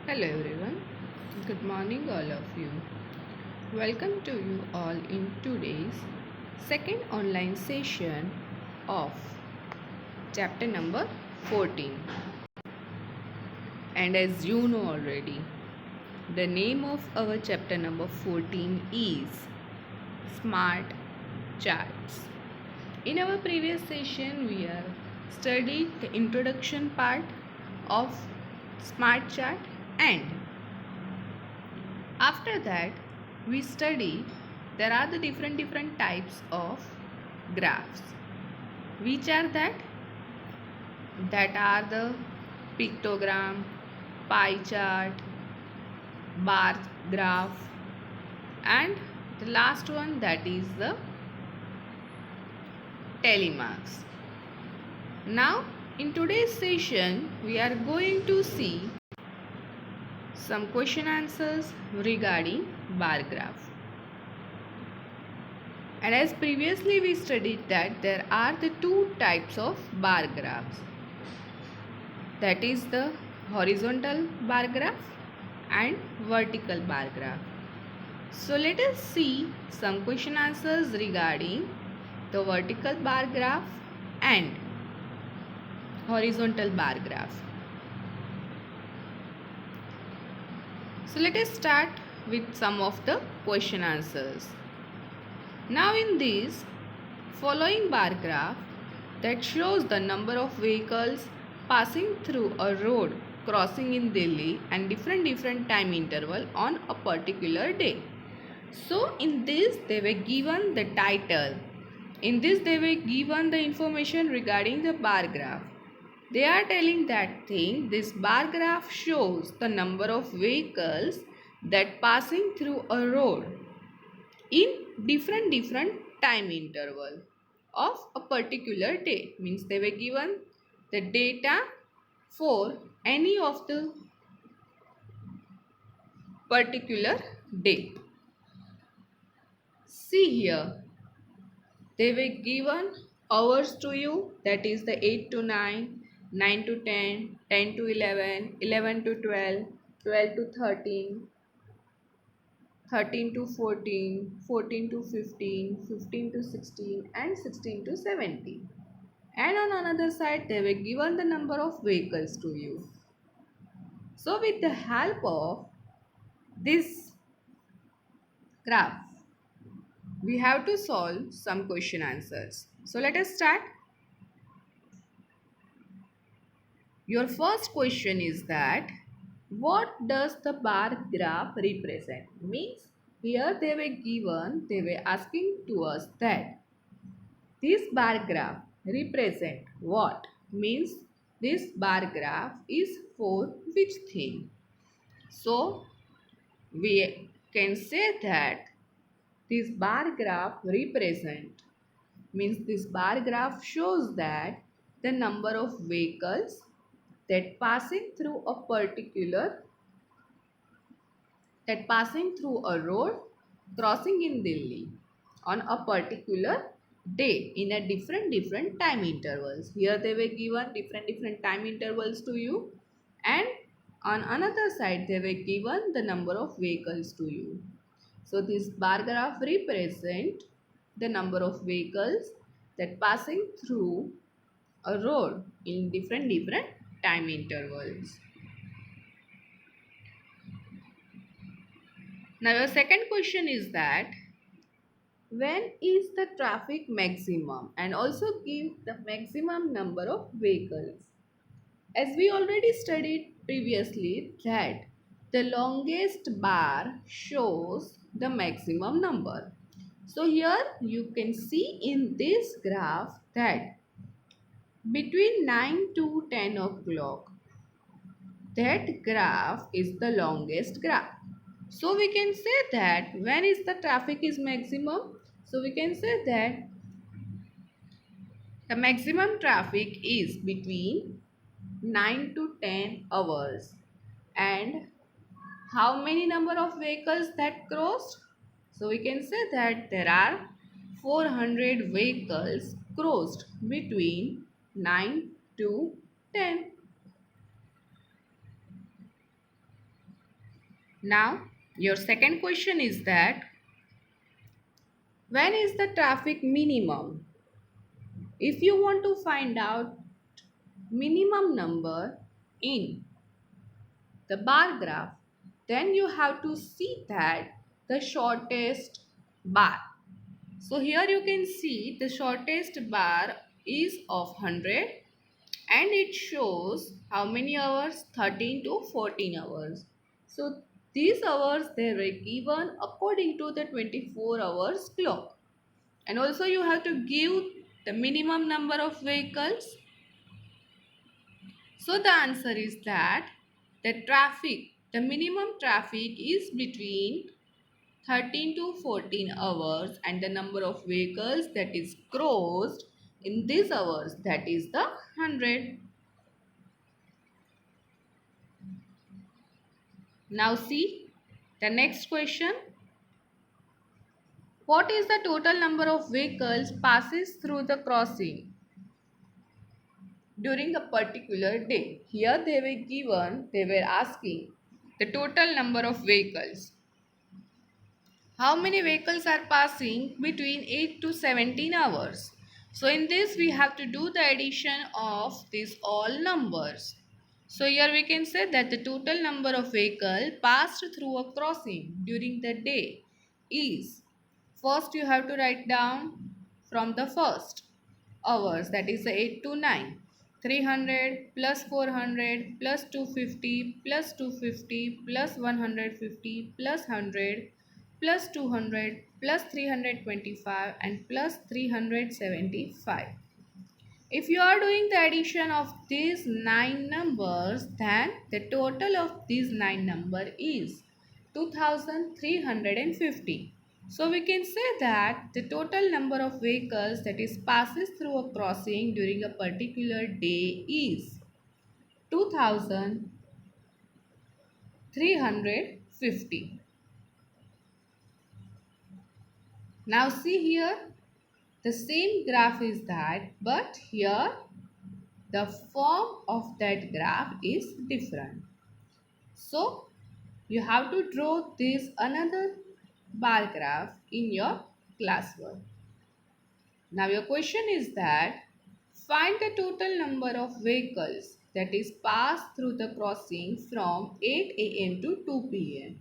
Hello everyone, good morning all of you. Welcome to you all in today's second online session of chapter number 14. And as you know already, the name of our chapter number 14 is Smart Charts. In our previous session, we have studied the introduction part of Smart Chart, and after that we study there are the different types of graphs. Which are that are the pictogram, pie chart, bar graph, and the last one, that is the telemarks. Now in today's session we are going to see some question answers regarding bar graph. And as previously we studied that there are the two types of bar graphs, that is the horizontal bar graph and vertical bar graph. So let us see some question answers regarding the vertical bar graph and horizontal bar graph. So let us start with some of the question answers. Now in this following bar graph that shows the number of vehicles passing through a road crossing in Delhi and different time interval on a particular day. So in this they were given the title. In this they were given the information regarding the bar graph. They are telling that thing, this bar graph shows the number of vehicles that passing through a road in different time interval of a particular day. Means they were given the data for any of the particular day. See here, they were given hours to you, that is the 8 to 9, 9 to 10, 10 to 11, 11 to 12, 12 to 13, 13 to 14, 14 to 15, 15 to 16, and 16 to 17. And on another side they were given the number of vehicles to you. So with the help of this graph we have to solve some question answers. So let us start. Your first question is that what does the bar graph represent? Means here they were asking to us that this bar graph represent what? Means this bar graph is for which thing? So we can say that this bar graph represent, means this bar graph shows that the number of vehicles that passing through a road crossing in Delhi on a particular day in a different time intervals. Here they were given different time intervals to you, and on another side they were given the number of vehicles to you. So this bar graph represent the number of vehicles that passing through a road in different time intervals. Now your second question is that when is the traffic maximum, and also give the maximum number of vehicles. As we already studied previously that the longest bar shows the maximum number. So here you can see in this graph that between 9 to 10 o'clock, that graph is the longest graph. So we can say that when is the traffic is maximum? So we can say that the maximum traffic is between 9 to 10 hours. And how many number of vehicles that crossed? So we can say that there are 400 vehicles crossed between 9 to 10. Now your second question is that when is the traffic minimum? If you want to find out minimum number in the bar graph, then you have to see that the shortest bar. So here you can see the shortest bar is of 100 and it shows how many hours? 13 to 14 hours. So these hours they were given according to the 24 hours clock. And also you have to give the minimum number of vehicles. So the answer is that the minimum traffic is between 13 to 14 hours and the number of vehicles that is crossed in these hours, that is the 100. Now see the next question. What is the total number of vehicles passes through the crossing during a particular day? Here they were asking the total number of vehicles. How many vehicles are passing between 8 to 17 hours? So in this we have to do the addition of these all numbers. So here we can say that the total number of vehicles passed through a crossing during the day is, first you have to write down from the first hours, that is 8 to 9. 300 plus 400 plus 250 plus 250 plus 150 plus 100 plus 200 plus 325 and plus 375. If you are doing the addition of these 9 numbers, then the total of these 9 number is 2350. So we can say that the total number of vehicles that is passes through a crossing during a particular day is 2350. Now see here, the same graph is that, but here the form of that graph is different. So you have to draw this another bar graph in your classwork. Now your question is that find the total number of vehicles that is passed through the crossing from 8 a.m. to 2 p.m.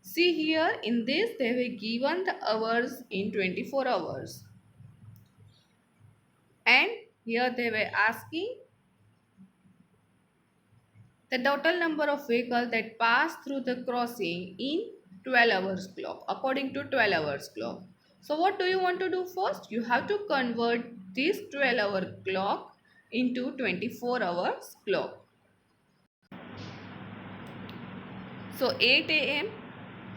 See here in this they were given the hours in 24 hours. And here they were asking the total number of vehicles that pass through the crossing in 12 hours clock, according to 12 hours clock. So what do you want to do first? You have to convert this 12-hour clock into 24 hours clock. So 8 a.m.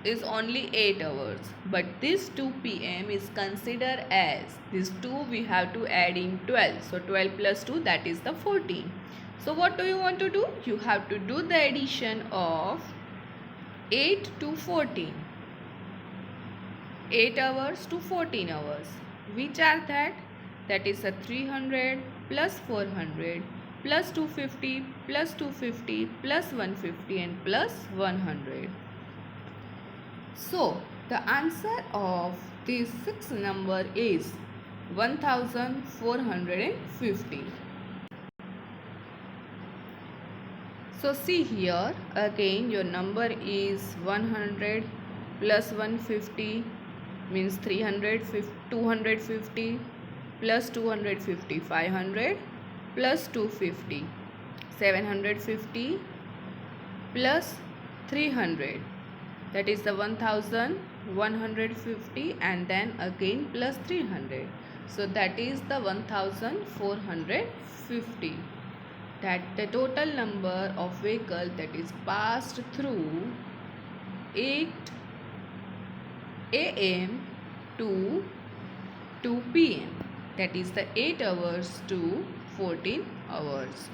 is only 8 hours, but this 2 p.m. is considered as, this 2 we have to add in 12. So 12 plus 2, that is the 14. So what do you want to do? You have to do the addition of 8 to 14. 8 hours to 14 hours. Which are that? That is a 300 plus 400 plus 250 plus 250 plus 150 and plus 100. So the answer of this sixth number is 1450. So see here again your number is 100 plus 150 means 250 plus 250 500 plus 250 750 plus 300, that is the 1150 and then again plus 300. So that is the 1450. That the total number of vehicles that is passed through 8 a.m. to 2 p.m. that is the 8 hours to 14 hours.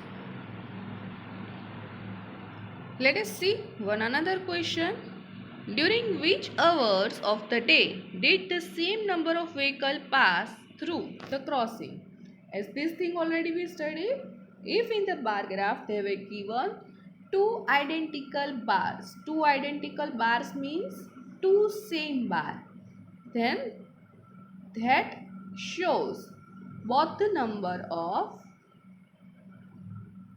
Let us see one another question. During which hours of the day did the same number of vehicles pass through the crossing? As this thing already we studied, if in the bar graph they were given two identical bars. Two identical bars means two same bar. Then that shows both the number of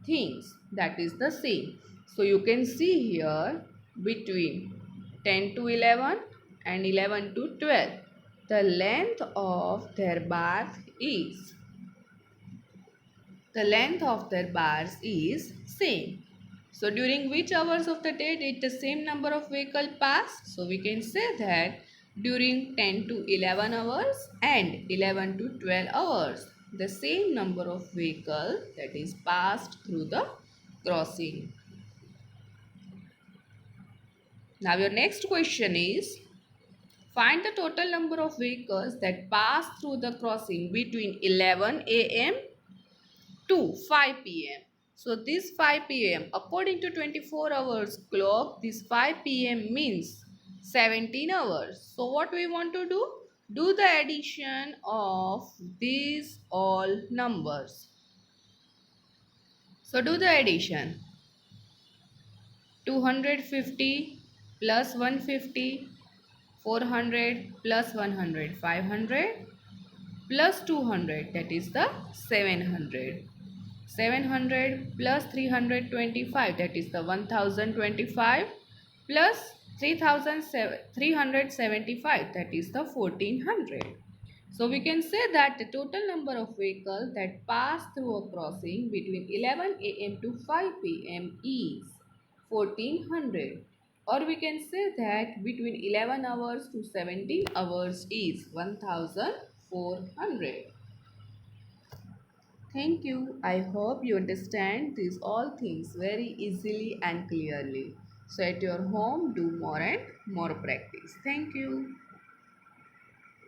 things that is the same. So you can see here between 10 to 11 and 11 to 12, the length of their bars is same. So during which hours of the day did the same number of vehicle pass? So we can say that during 10 to 11 hours and 11 to 12 hours, the same number of vehicle that is passed through the crossing. Now your next question is, find the total number of vehicles that pass through the crossing between 11 a.m. to 5 p.m. So this 5 p.m. according to 24 hours clock, this 5 p.m. means 17 hours. So what we want to do? Do the addition of these all numbers. So do the addition. 250 plus 150, 400 plus 100, 500 plus 200, that is the 700. 700 plus 325, that is the 1025, plus 375, that is the 1400. So we can say that the total number of vehicles that pass through a crossing between 11 a.m. to 5 p.m. is 1400. Or we can say that between 11 hours to 17 hours is 1400. Thank you. I hope you understand these all things very easily and clearly. So at your home, do more and more practice. Thank you.